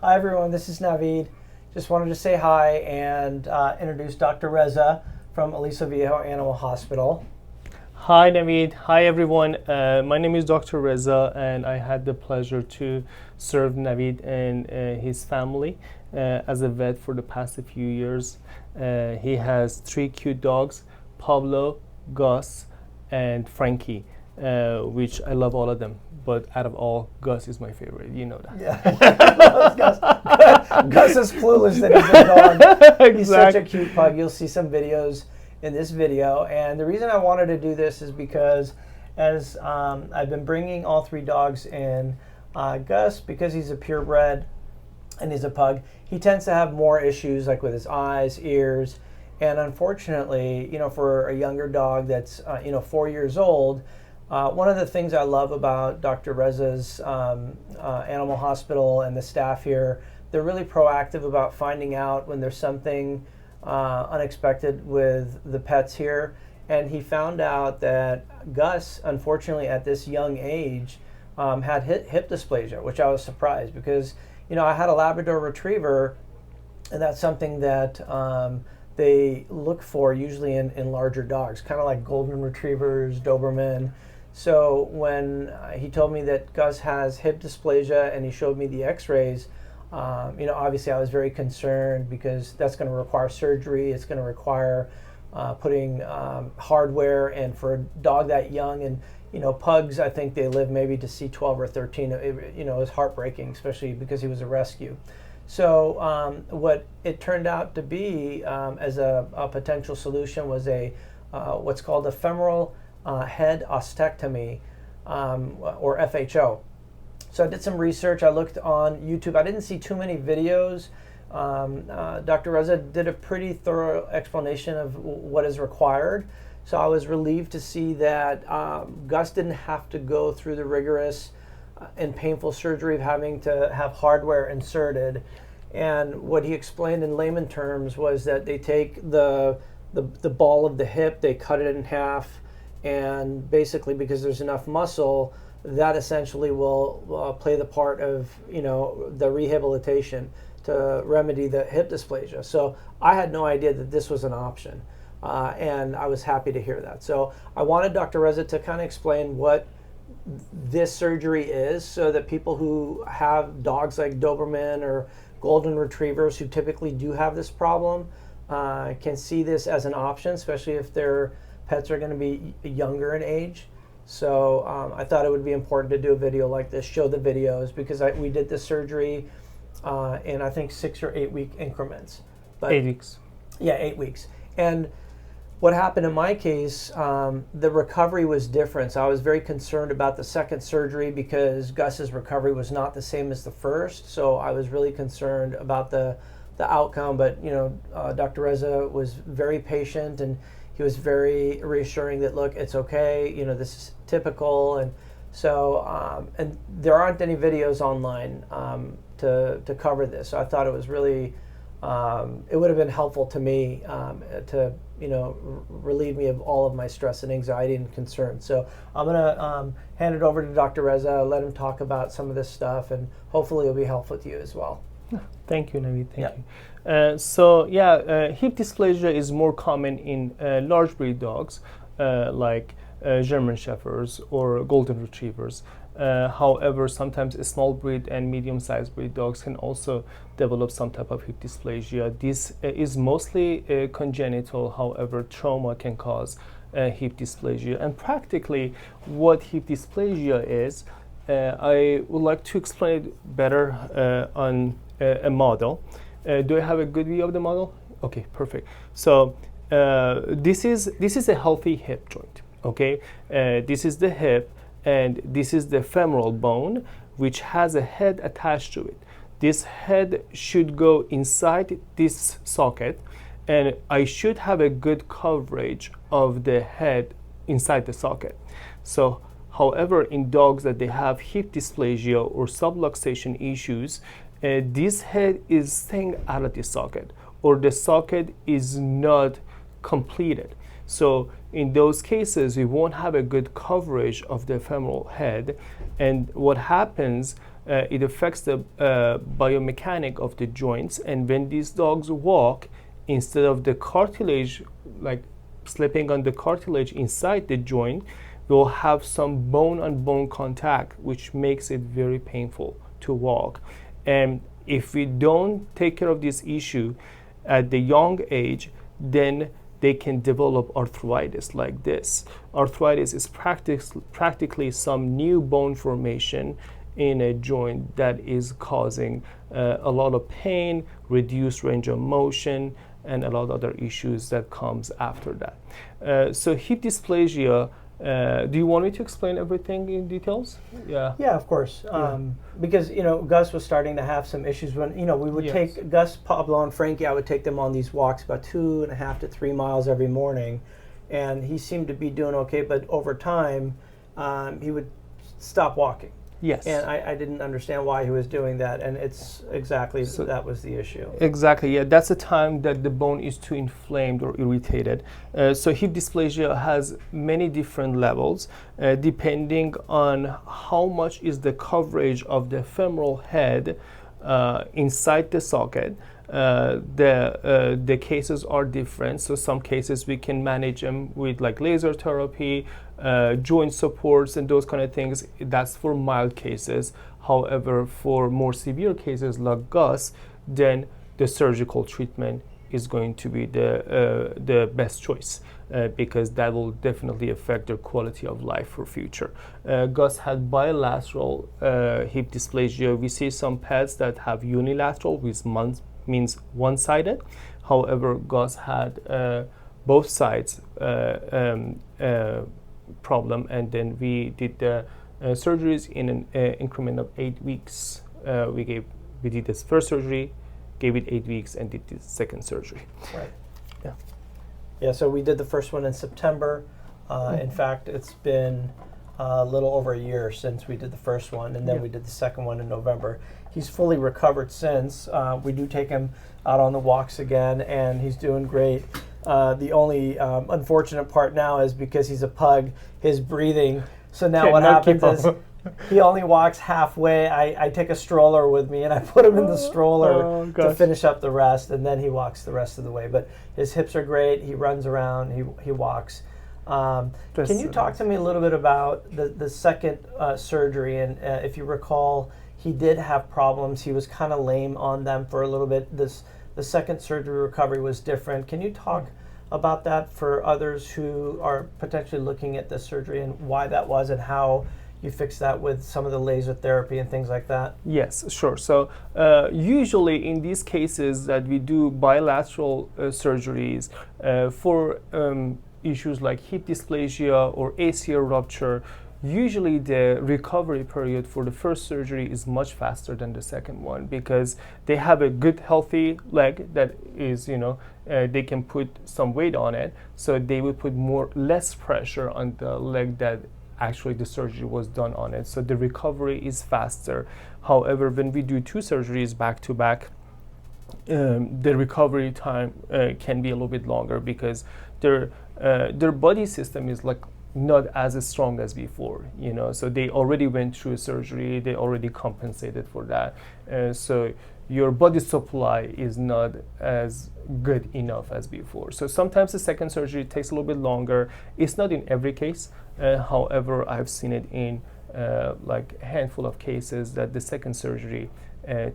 Hi everyone, this is Naveed. Just wanted to say hi and introduce Dr. Reza from Aliso Viejo Animal Hospital. Hi Naveed, hi everyone. My name is Dr. Reza and I had the pleasure to serve Naveed and his family as a vet for the past few years. He has 3 cute dogs, Pablo, Gus, and Frankie, which I love all of them. But out of all, Gus is my favorite. You know that. Yeah, Gus is clueless that he's a dog. He's such a cute pug. You'll see some videos in this video. And the reason I wanted to do this is because as I've been bringing all 3 dogs in, Gus, because he's a purebred and he's a pug, he tends to have more issues like with his eyes, ears, and unfortunately, for a younger dog that's 4 years old, one of the things I love about Dr. Reza's animal hospital and the staff here, they're really proactive about finding out when there's something unexpected with the pets here. And he found out that Gus, unfortunately, at this young age, had hip dysplasia, which I was surprised because, I had a Labrador Retriever, and that's something that they look for usually in larger dogs, kind of like Golden Retrievers, Doberman. So when he told me that Gus has hip dysplasia and he showed me the x-rays, obviously I was very concerned because that's going to require surgery. It's going to require putting hardware, and for a dog that young, and pugs, I think they live maybe to see 12 or 13. It was heartbreaking, especially because he was a rescue. So what it turned out to be as a potential solution was what's called a femoral head ostectomy, or FHO. So I did some research. I looked on YouTube. I didn't see too many videos. Dr. Reza did a pretty thorough explanation of what is required. So I was relieved to see that Gus didn't have to go through the rigorous and painful surgery of having to have hardware inserted. And what he explained in layman terms was that they take the ball of the hip, they cut it in half, and basically because there's enough muscle, that essentially will play the part of the rehabilitation to remedy the hip dysplasia. So I had no idea that this was an option, and I was happy to hear that. So I wanted Dr. Reza to kind of explain what this surgery is, so that people who have dogs like Doberman or Golden Retrievers who typically do have this problem can see this as an option, especially if their pets are going to be younger in age. So I thought it would be important to do a video like this, show the videos, because we did this surgery in I think 6 or 8 week increments. But 8 weeks. Yeah, 8 weeks. And what happened in my case, the recovery was different. So I was very concerned about the second surgery because Gus's recovery was not the same as the first. So I was really concerned about the outcome. But Dr. Reza was very patient, and he was very reassuring that, look, it's okay. This is typical. And so and there aren't any videos online to cover this. So I thought it was really it would have been helpful to me to relieve me of all of my stress and anxiety and concern. So I'm gonna hand it over to Dr. Reza, let him talk about some of this stuff, and hopefully it'll be helpful to you as well. Thank you, Naveed. Thank you. Hip dysplasia is more common in large breed dogs like German Shepherds or Golden Retrievers. However, sometimes small breed and medium-sized breed dogs can also develop some type of hip dysplasia. This is mostly congenital. However, trauma can cause hip dysplasia. And practically, what hip dysplasia is, I would like to explain it better on a model. Do I have a good view of the model? Okay, perfect. So this is a healthy hip joint. Okay, this is the hip, and this is the femoral bone, which has a head attached to it. This head should go inside this socket, and I should have a good coverage of the head inside the socket. So, however, in dogs that they have hip dysplasia or subluxation issues, this head is staying out of the socket, or the socket is not completed. So in those cases, we won't have a good coverage of the femoral head, and what happens, it affects the biomechanic of the joints, and when these dogs walk, instead of the cartilage like slipping on the cartilage inside the joint, we'll have some bone-on-bone contact, which makes it very painful to walk. And if we don't take care of this issue at the young age, then they can develop arthritis like this. Arthritis is practically some new bone formation in a joint that is causing a lot of pain, reduced range of motion, and a lot of other issues that comes after that. So hip dysplasia, do you want me to explain everything in details? Yeah. Yeah, of course. Because, Gus was starting to have some issues when, we would take Gus, Pablo, and Frankie, I would take them on these walks about 2.5 to 3 miles every morning. And he seemed to be doing okay, but over time, he would stop walking. Yes. And I didn't understand why he was doing that, and it's exactly that was the issue. Exactly, yeah. That's the time that the bone is too inflamed or irritated. So hip dysplasia has many different levels, depending on how much is the coverage of the femoral head inside the socket. The cases are different. So some cases we can manage them with like laser therapy, joint supports, and those kind of things. That's for mild cases. However, for more severe cases like Gus, then the surgical treatment is going to be the best choice, because that will definitely affect their quality of life for future. Gus had bilateral hip dysplasia. We see some pets that have unilateral, which means one-sided. However, Gus had both sides problem, and then we did the surgeries in an increment of 8 weeks. We did this first surgery, gave it 8 weeks, and did the second surgery. Right. Yeah. Yeah. So we did the first one in September. In fact, it's been a little over a year since we did the first one, and then we did the second one in November. He's fully recovered since. We do take him out on the walks again, and he's doing great. The only unfortunate part now is because he's a pug, his breathing. So now what happens is he only walks halfway. I take a stroller with me, and I put him in the stroller to finish up the rest, and then he walks the rest of the way. But his hips are great. He runs around. He walks. Can you talk to me a little bit about the second surgery? And if you recall, he did have problems. He was kind of lame on them for a little bit. The second surgery recovery was different. Can you talk about that for others who are potentially looking at this surgery, and why that was, and how you fix that with some of the laser therapy and things like that? Yes, sure. So usually in these cases that we do bilateral surgeries for issues like hip dysplasia or ACL rupture, usually the recovery period for the first surgery is much faster than the second one, because they have a good healthy leg that is, they can put some weight on it, so they will put less pressure on the leg that actually the surgery was done on it, so the recovery is faster. However, when we do two surgeries back to back, the recovery time can be a little bit longer, because their body system is like not as strong as before, so they already went through surgery, they already compensated for that, so your body supply is not as good enough as before. So sometimes the second surgery takes a little bit longer. It's not in every case. However, I've seen it in like a handful of cases that the second surgery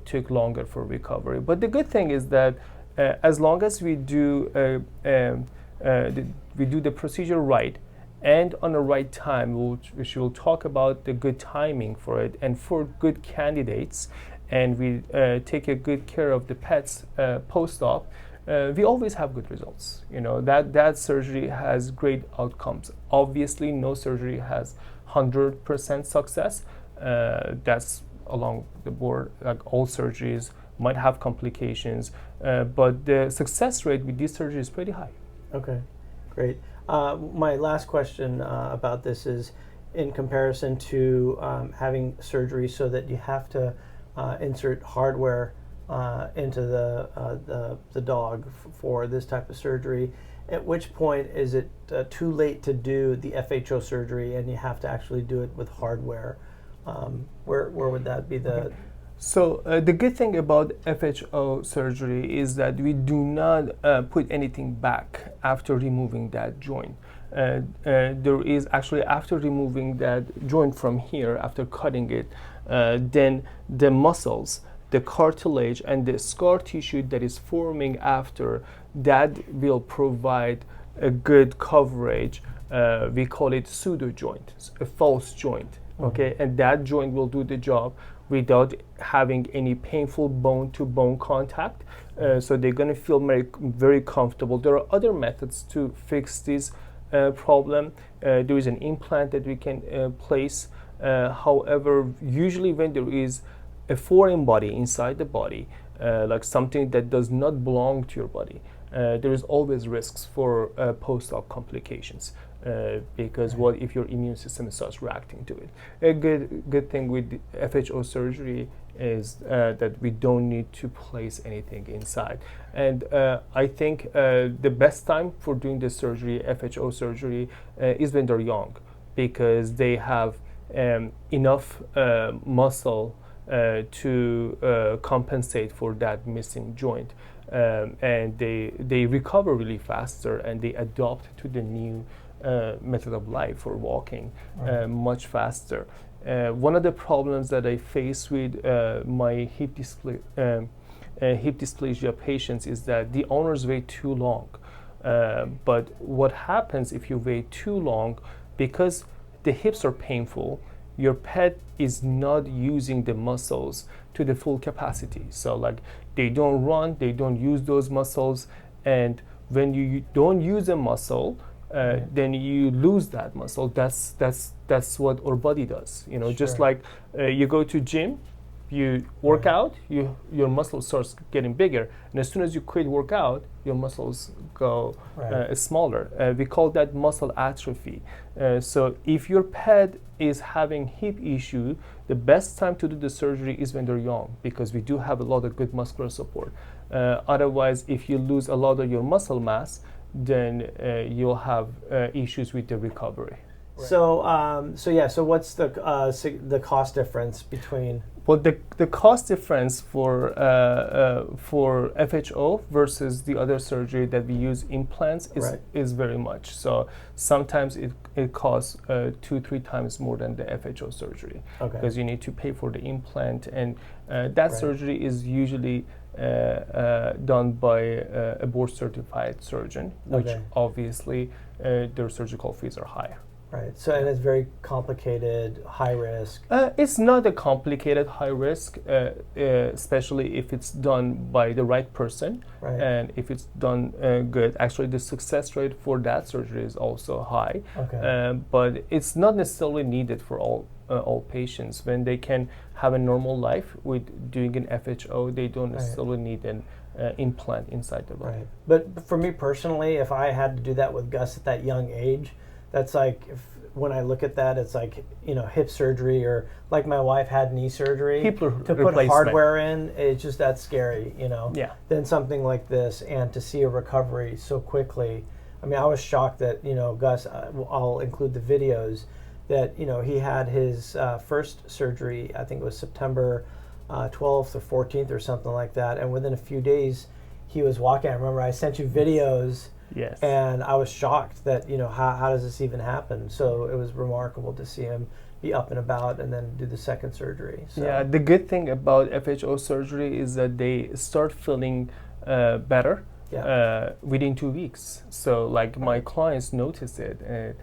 took longer for recovery. But the good thing is that as long as we do the procedure right and on the right time, which we'll talk about the good timing for it, and for good candidates, and we take a good care of the pets post-op, we always have good results. That surgery has great outcomes. Obviously, no surgery has 100% success. That's along the board. Like all surgeries might have complications, but the success rate with this surgery is pretty high. Okay, great. My last question about this is in comparison to having surgery so that you have to insert hardware into the dog for this type of surgery. At which point is it too late to do the FHO surgery and you have to actually do it with hardware? where would that be the? So the good thing about FHO surgery is that we do not put anything back after removing that joint. There is actually, after removing that joint from here, after cutting it, then the muscles, the cartilage, and the scar tissue that is forming after that will provide a good coverage. We call it pseudo joint, a false joint. Okay, and that joint will do the job without having any painful bone-to-bone contact. So they're going to feel very comfortable. There are other methods to fix this problem. There is an implant that we can place. However, usually when there is a foreign body inside the body, like something that does not belong to your body, there is always risks for post-op complications. Because what if your immune system starts reacting to it? A good thing with FHO surgery is that we don't need to place anything inside. And I think the best time for doing this surgery, FHO surgery, is when they're young, because they have enough muscle to compensate for that missing joint. And they recover really faster, and they adapt to the new method of life for walking much faster. One of the problems that I face with my hip dysplasia patients is that the owners wait too long. But what happens if you wait too long, because the hips are painful, your pet is not using the muscles to the full capacity. So like they don't run, they don't use those muscles, and when you don't use a muscle, then you lose that muscle. That's what our body does. You know, Sure. just like you go to gym, you work out, your muscle starts getting bigger, and as soon as you quit workout, your muscles go smaller. We call that muscle atrophy. So if your pet is having hip issue, the best time to do the surgery is when they're young, because we do have a lot of good muscular support. Otherwise, if you lose a lot of your muscle mass, then you'll have issues with the recovery. So so what's the cost difference between? Well, the cost difference for FHO versus the other surgery that we use, implants, is very much. So sometimes it costs 2-3 times more than the FHO surgery, because you need to pay for the implant, and that surgery is usually done by a board-certified surgeon, which obviously their surgical fees are higher. Right. So and it's very complicated, high risk. It's not a complicated high risk, especially if it's done by the right person, and if it's done good. Actually, the success rate for that surgery is also high, but it's not necessarily needed for all patients. When they can have a normal life with doing an FHO, they don't necessarily need an implant inside the body. Right. But for me personally, if I had to do that with Gus at that young age, that's like, when I look at that, it's like, you know, hip surgery, or like my wife had knee surgery. To put hardware in, it's just that scary, you know. Then something like this, and to see a recovery so quickly. I mean, I was shocked that, you know, Gus, I'll include the videos, that, you know, he had his first surgery, I think it was September 12th or 14th or something like that, and within a few days he was walking. I remember I sent you videos. And I was shocked that, you know, how does this even happen? So it was remarkable to see him be up and about and then do the second surgery. So. Yeah, the good thing about FHO surgery is that they start feeling better within 2 weeks. So like my clients notice it, and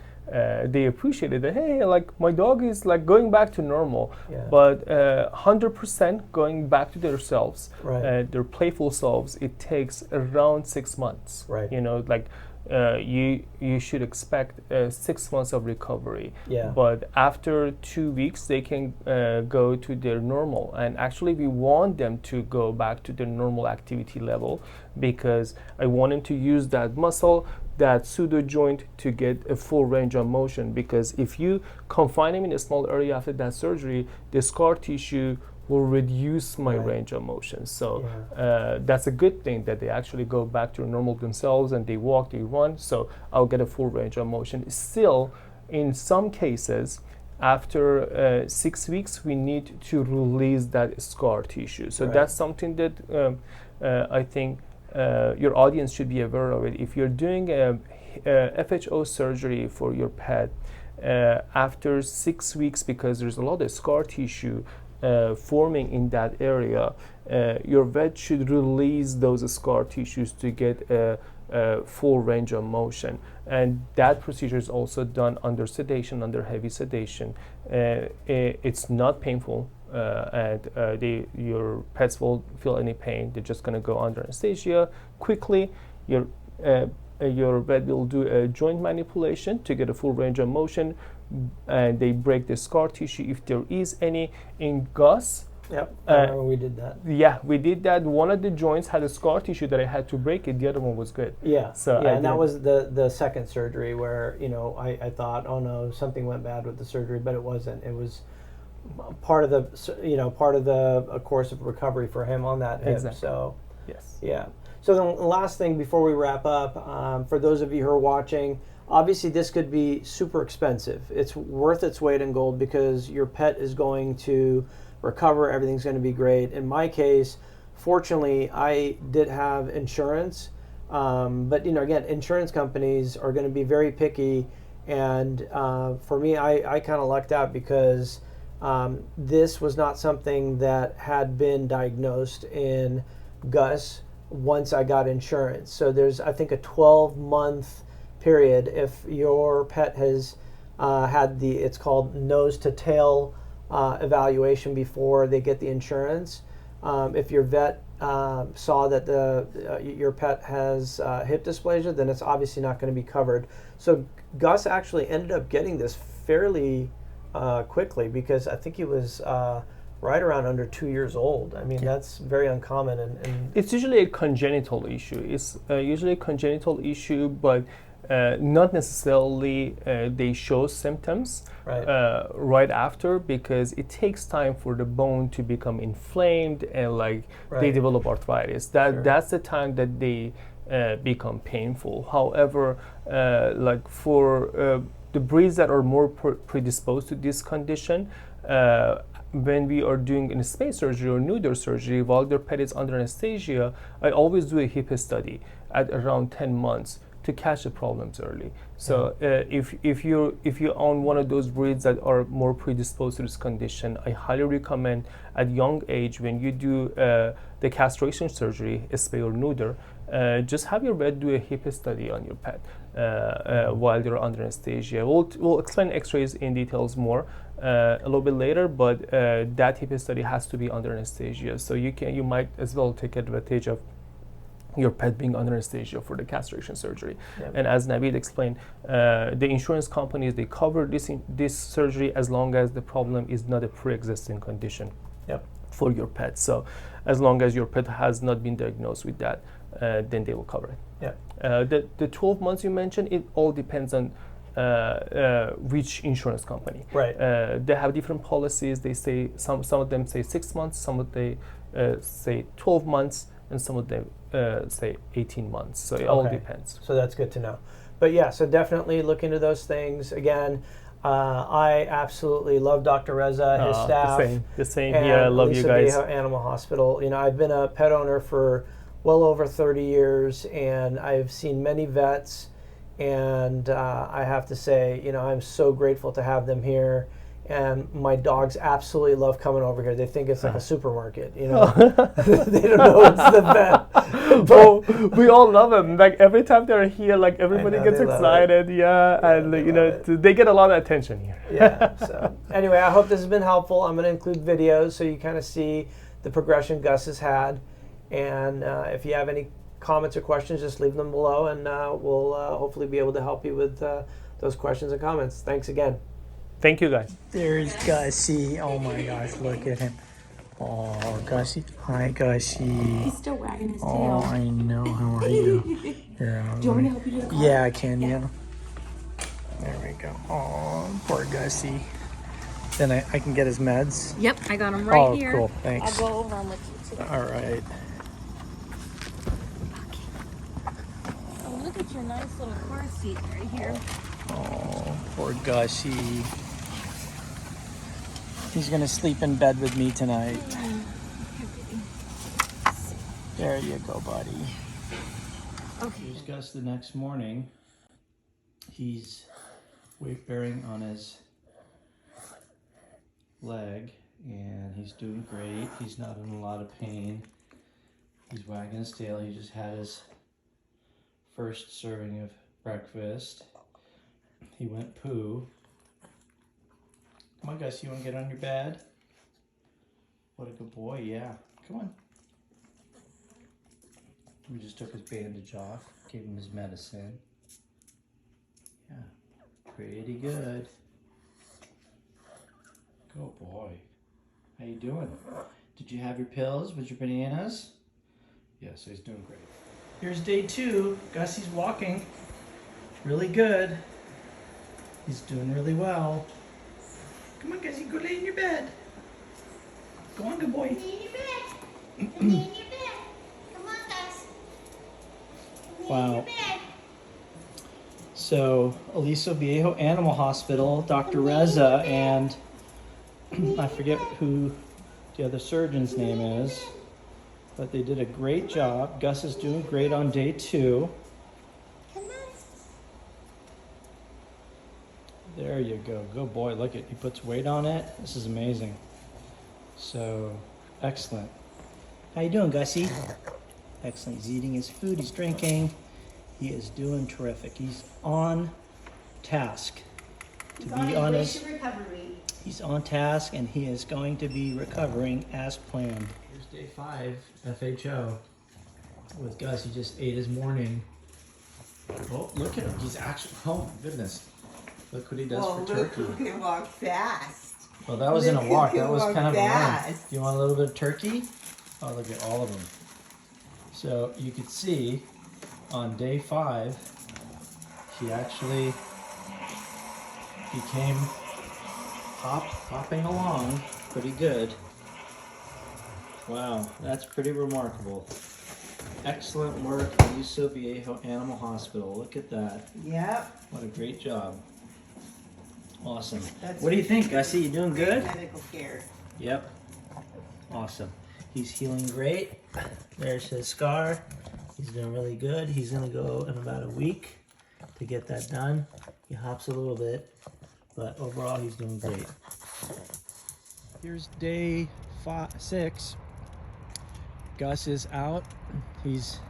they appreciated that, hey, like my dog is like going back to normal, but 100% going back to their selves, their playful selves, it takes around 6 months. You know, like you should expect 6 months of recovery. But after 2 weeks, they can go to their normal. And actually, we want them to go back to their normal activity level, because I want them to use that muscle, that pseudo joint, to get a full range of motion. Because if you confine them in a small area after that surgery, the scar tissue will reduce my range of motion. So that's a good thing, that they actually go back to normal themselves, and they walk, they run. So I'll get a full range of motion. Still, in some cases, After 6 weeks, we need to release that scar tissue. So Right. that's something that I think your audience should be aware of it. If you're doing a FHO surgery for your pet, after 6 weeks, because there's a lot of scar tissue forming in that area, your vet should release those scar tissues to get a full range of motion. And that procedure is also done under sedation, under heavy sedation. It's not painful, and your pets won't feel any pain. They're just going to go under anesthesia quickly. Your vet will do a joint manipulation to get a full range of motion, and they break the scar tissue if there is any. In Gus, Yep, I remember we did that. yeah, we did that. One of the joints had a scar tissue that I had to break it. The other one was good. Yeah, So yeah, and that was the second surgery where, you know, I thought, oh no, something went bad with the surgery, but it wasn't. It was part of the course of recovery for him on that hip. Exactly. So Yes. yeah. So the last thing before we wrap up, for those of you who are watching, obviously this could be super expensive. It's worth its weight in gold because your pet is going to recover. Everything's going to be great. In my case, fortunately, I did have insurance, but you know, again, insurance companies are going to be very picky, and for me, I kind of lucked out because this was not something that had been diagnosed in Gus once I got insurance. So there's, I think, a 12-month period if your pet has had it's called nose to tail evaluation before they get the insurance. If your vet saw that your pet has hip dysplasia, then it's obviously not going to be covered. So Gus actually ended up getting this fairly quickly because I think he was right around under 2 years old. I mean, that's very uncommon. And It's usually a congenital issue. It's usually a congenital issue, but not necessarily they show symptoms right after, because it takes time for the bone to become inflamed and they develop arthritis. That's the time that they become painful. However, for the breeds that are more predisposed to this condition, when we are doing an space surgery or neuter surgery while their pet is under anesthesia, I always do a hip study at around 10 months to catch the problems early. So if you own one of those breeds that are more predisposed to this condition, I highly recommend at young age when you do the castration surgery, spay or neuter, just have your vet do a hip study on your pet while they're under anesthesia. We'll explain X-rays in details more a little bit later, but that hip study has to be under anesthesia. So you might as well take advantage of your pet being under anesthesia for the castration surgery. Yep. And as Naveed explained, the insurance companies, they cover this surgery as long as the problem is not a pre-existing condition for your pet. So as long as your pet has not been diagnosed with that, then they will cover it. The 12 months you mentioned, it all depends on which insurance company. Right. They have different policies. They say some of them say 6 months, some of them say 12 months, and some of them say 18 months. So it all depends. So that's good to know. But yeah, so definitely look into those things. Again, I absolutely love Dr. Reza, his staff. The same here. I love you guys. Viejo Animal Hospital. You know, I've been a pet owner for well over 30 years, and I've seen many vets, and I have to say, you know, I'm so grateful to have them here. And my dogs absolutely love coming over here. They think it's like a supermarket, you know. They don't know it's the vet. Oh, we all love them. Like every time they're here, like everybody gets excited. And you know, they get a lot of attention here. Yeah. So anyway, I hope this has been helpful. I'm going to include videos so you kind of see the progression Gus has had. And if you have any comments or questions, just leave them below, and we'll hopefully be able to help you with those questions and comments. Thanks again. Thank you, guys. There's Gussie. Oh my gosh, look at him. Oh, Gussie. Hi, Gussie. He's still wagging his tail. Oh, I know. How are you? Here, do you want me to help you to the car? Yeah, I can, yeah. There we go. Oh, poor Gussie. Then I can get his meds? Yep, I got him right here. Oh, cool. Thanks. I'll go over them with you too. All right. Oh, look at your nice little car seat right here. Oh, poor Gussie. He's gonna sleep in bed with me tonight. There you go, buddy. Okay. Here's Gus the next morning. He's weight bearing on his leg and he's doing great. He's not in a lot of pain. He's wagging his tail. He just had his first serving of breakfast. He went poo. Come on, Gus, you want to get on your bed? What a good boy, yeah. Come on. We just took his bandage off, gave him his medicine. Yeah, pretty good. Good boy. How you doing? Did you have your pills with your bananas? Yeah, so he's doing great. Here's day 2. Gussie's walking really good. He's doing really well. Come on, Gussie, go lay in your bed. Go on, good boy. Lay in your bed. Lay in your bed. Come on, Gus. Lay Wow. in your bed. So, Aliso Viejo Animal Hospital, Dr. Reza, and I forget who the other surgeon's name is, but they did a great job. Gus is doing great on day 2. Come on. There you go. Good boy. Look at, he puts weight on it. This is amazing. So, excellent. How you doing, Gussie? Excellent. He's eating his food. He's drinking. He is doing terrific. He's on task to be on his recovery. He's on task and he is going to be recovering as planned. Here's day 5, FHO. With Gus, he just ate his morning. Oh, look at him. He's actually, oh my goodness. Look what he does for turkey. Look who can walk fast. Well, that wasn't a Look walk. who That was can kind of a walk run. fast. Do you want a little bit of turkey? Oh, look at all of them. So you could see on day 5, he actually became hopping along pretty good. Wow, that's pretty remarkable. Excellent work, Aliso Viejo Animal Hospital. Look at that. Yep. What a great job. Awesome. That's What do you think, Gussie? You doing good? Medical care. Yep. Awesome. He's healing great. There's his scar. He's doing really good. He's going to go in about a week to get that done. He hops a little bit, but overall he's doing great. Here's day 6. Gus is out. He's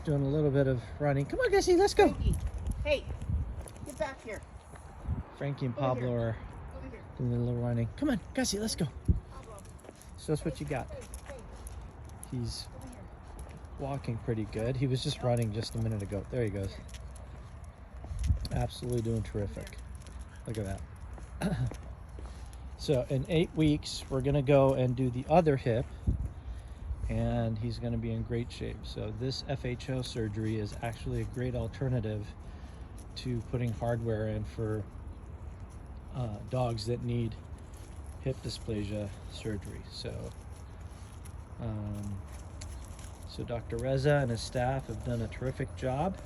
doing a little bit of running. Come on, Gussie, let's go. Frankie, hey, get back here. Frankie and Over Pablo here. are Over here. doing a little running. Come on, Gussie, let's go. So that's what you got. He's walking pretty good. He was just running just a minute ago. There he goes. Absolutely doing terrific. Look at that. So in 8 weeks, we're going to go and do the other hip, and he's going to be in great shape. So this FHO surgery is actually a great alternative to putting hardware in for dogs that need hip dysplasia surgery. So Dr. Reza and his staff have done a terrific job,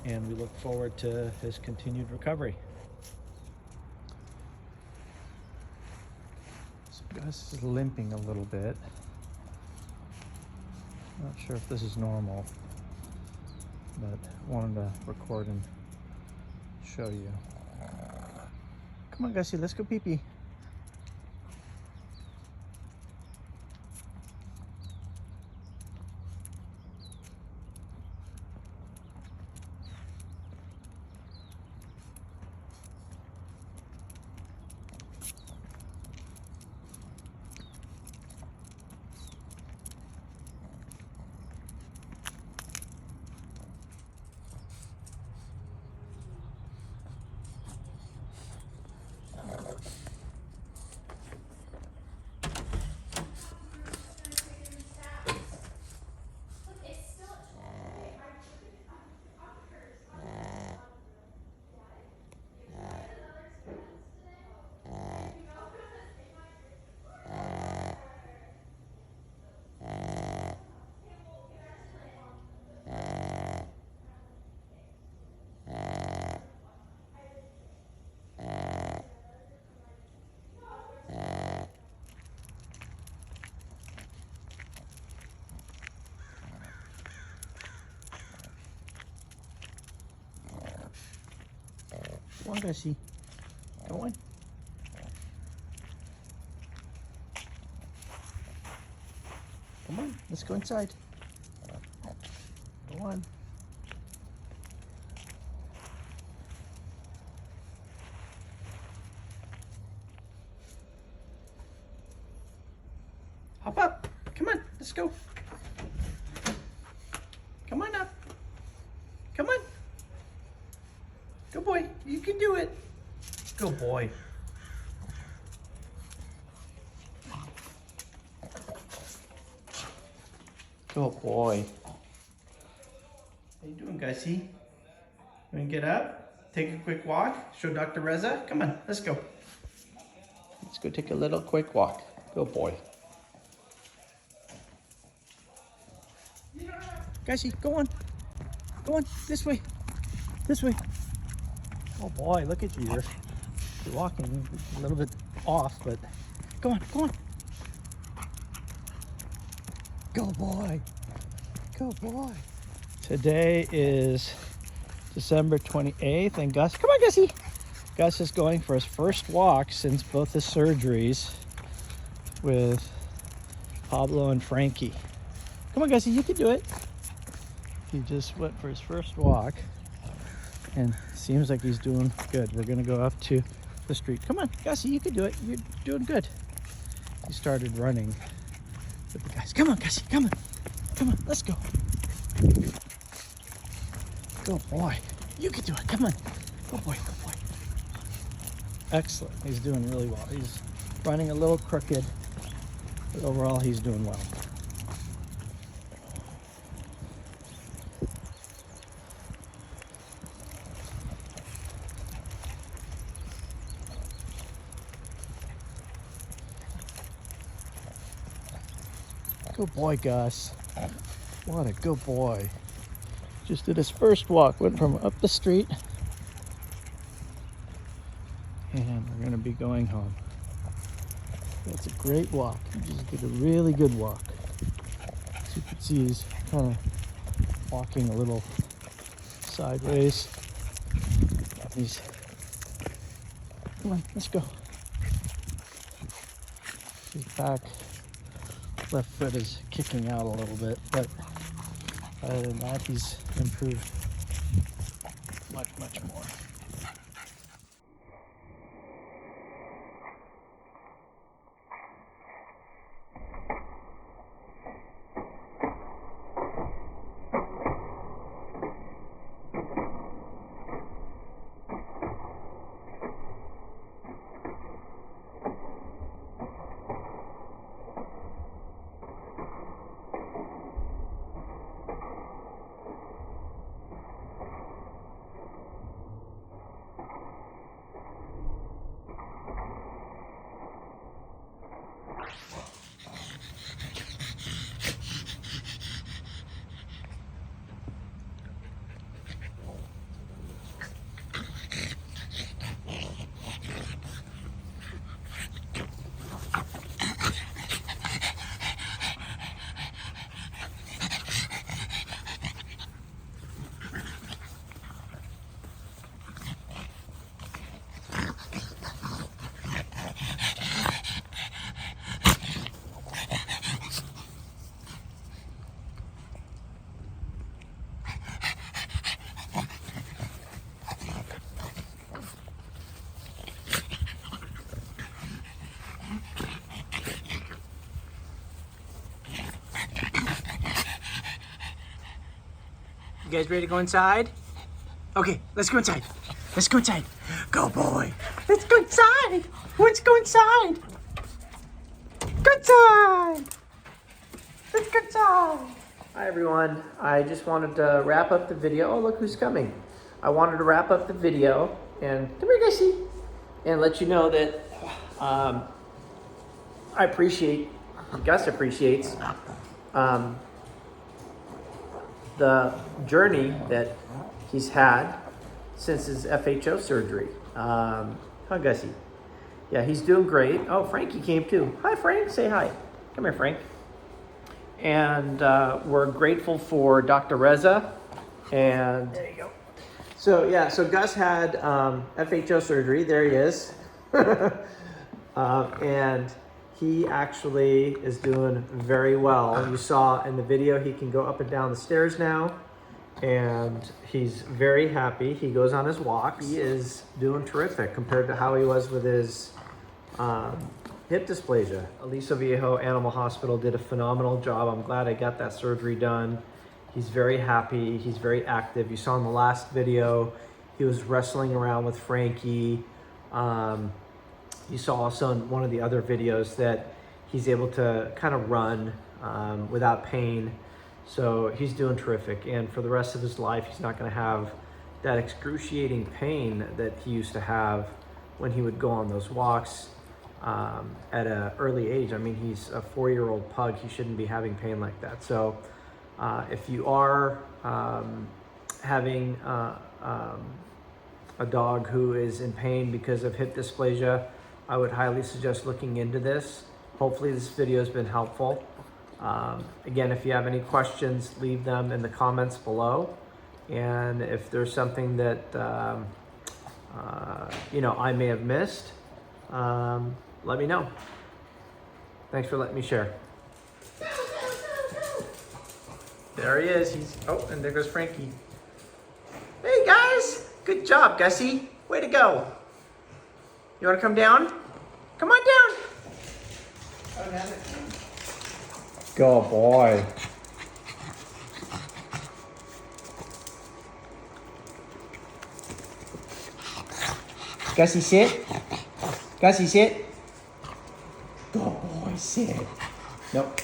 and we look forward to his continued recovery. So Gus is limping a little bit. Not sure if this is normal, but wanted to record and show you. Come on, Gussie, let's go pee-pee. on, Gussie. Come on. Come on, let's go inside. Go on. Hop up. Come on, let's go. Come on up. Come on. Good boy. You can do it. Good boy. Good boy. How you doing, Gussie? You want to get up? Take a quick walk? Show Dr. Reza? Come on, let's go. Let's go take a little quick walk. Good boy. Gussie, go on. Go on, this way. This way. Oh boy, look at you. You're walking a little bit off, but go on, go on. Go boy. Go boy. Today is December 28th, and Gus, come on, Gussie. Gus is going for his first walk since both his surgeries with Pablo and Frankie. Come on, Gussie, you can do it. He just went for his first walk, and seems like he's doing good. We're gonna go up to the street. Come on, Gussie, you can do it. You're doing good. He started running with the guys. Come on, Gussie, come on. Come on, let's go. Good boy. You can do it. Come on. Good boy, good boy. Excellent. He's doing really well. He's running a little crooked, but overall he's doing well. Good boy, Gus. What a good boy. Just did his first walk. Went from up the street. And we're going to be going home. That's a great walk. He just did a really good walk. As you can see, he's kind of walking a little sideways. He's... Come on, let's go. His back left foot is kicking out a little bit, but other than that, he's improved much more. You guys ready to go inside? Okay, let's go inside. Let's go inside. Go, boy. Let's go inside. Let's go inside. Go inside. Let's go inside. Hi, everyone. I just wanted to wrap up the video. Oh, look who's coming. I wanted to wrap up the video and come here, Gussie, and let you know that I appreciate, Gus appreciates the journey that he's had since his FHO surgery. Huh, Gussie? Yeah, he's doing great. Oh, Frankie came too. Hi, Frank. Say hi. Come here, Frank. And we're grateful for Dr. Reza. And there you go. So yeah, so Gus had FHO surgery. There he is, and he actually is doing very well. You saw in the video he can go up and down the stairs now, and he's very happy. He goes on his walks. He is doing terrific compared to how he was with his hip dysplasia. Aliso Viejo Animal Hospital did a phenomenal job. I'm glad I got that surgery done. He's very happy. He's very active. You saw in the last video, he was wrestling around with Frankie. You saw also in one of the other videos that he's able to kind of run without pain. So he's doing terrific. And for the rest of his life, he's not going to have that excruciating pain that he used to have when he would go on those walks at an early age. I mean, he's a 4-year-old pug. He shouldn't be having pain like that. So if you are having a dog who is in pain because of hip dysplasia, I would highly suggest looking into this. Hopefully this video has been helpful. Again, if you have any questions, leave them in the comments below. And if there's something that I may have missed, let me know. Thanks for letting me share. There he is. And there goes Frankie. Hey guys, good job, Gussie. Way to go. You want to come down? Come on down. Good boy. Gussie, sit. Gussie, sit. Good boy, sit. Nope.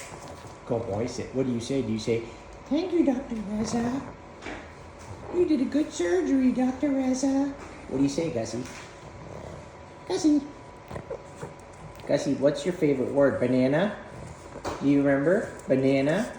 Good boy, sit. What do you say? Do you say, thank you, Dr. Reza. You did a good surgery, Dr. Reza. What do you say, Gussie? Gussie. Gussie, what's your favorite word? Banana? Do you remember? Banana?